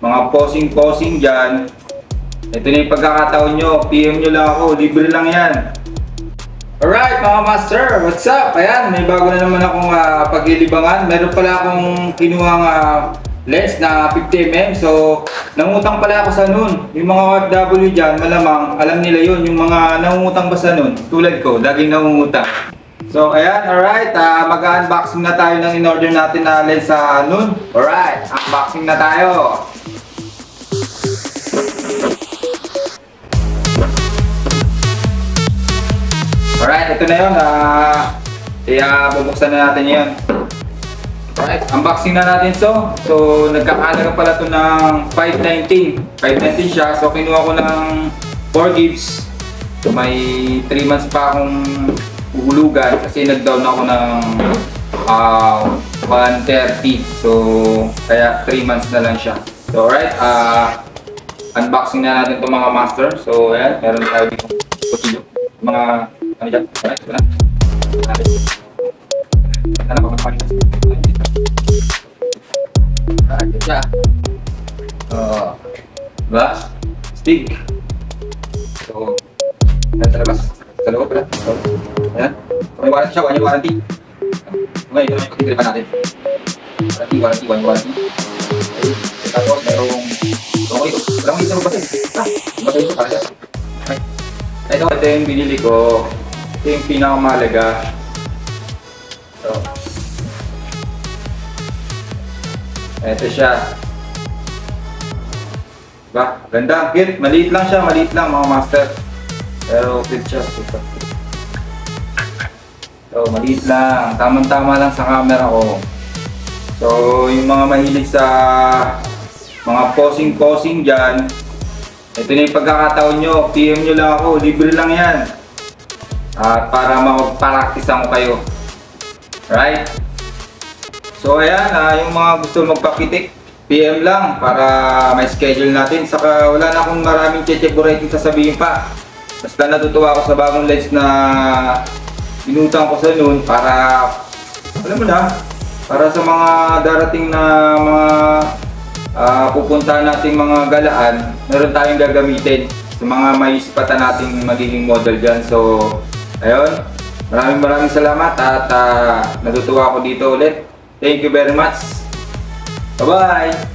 mga posing-posing dyan, ito na yung pagkakataon nyo. PM nyo lang ako, libre lang yan. Alright mga master, what's up? Ayan, may bago na naman akong paglilibangan. Meron pala akong kinuhang lens na 50mm. So, nangutang pala ako sa nun. Yung mga OFW dyan, malamang alam nila yun. Yung mga nangungutang ba sa nun, tulad ko, laging nangungutang. So, ayan, alright. Mag-unboxing na tayo ng in-order natin na lens sa nun. Alright, unboxing na tayo. Alright, ito na yun. Bubuksan na natin yun. Alright, unboxing na natin to. So, nagkakalaga pala ito ng 519. 519 siya. So, kinuha ko ng 4 gigs. So, may 3 months pa akong uhulugan kasi nag-down ako ng 130. So, kaya 3 months na lang siya. So, alright, unboxing na natin itong mga master. So, ayan, meron tayo dito. Kutilyo. Mga ano dyan? Alright, ito na. Ano ba magpapakita? Alright, ito siya. Diba? Stick. So, ayan sa labas. Sa loob pala. So, ayan. May warranty siya, 1 year warranty. Okay, ito na yung pagkikilipan natin. Warranty, 1 year warranty. Okay, tapos merong okay ito. Walang isa magbasin. Magbasin ito para siya. Okay. Ito yung binili ko. Ito yung pinakamahalaga. So, ito siya. Diba? Ganda. Cute. Maliit lang siya. Maliit lang mga master. Pero cute siya. Super. So, maliit lang. Tamang-tama lang sa camera ko. So, yung mga mahilig sa mga posing-posing dyan, ito na yung pagkakataon nyo. PM nyo lang ako. Libre lang yan. At para makapag-practice ko kayo. Right? So ayan, yung mga gusto magpakitik, PM lang para may schedule natin. Saka wala na akong maraming cheche-burating sasabihin pa. Basta natutuwa ako sa bagong lens na binutang ko sa noon para, alam mo na, para sa mga darating na mga pupuntahan nating mga galaan, meron tayong gagamitin sa mga maisipatan nating magiging model dyan. So, ayun, maraming salamat at natutuwa ako dito ulit. Thank you very much. Bye-bye!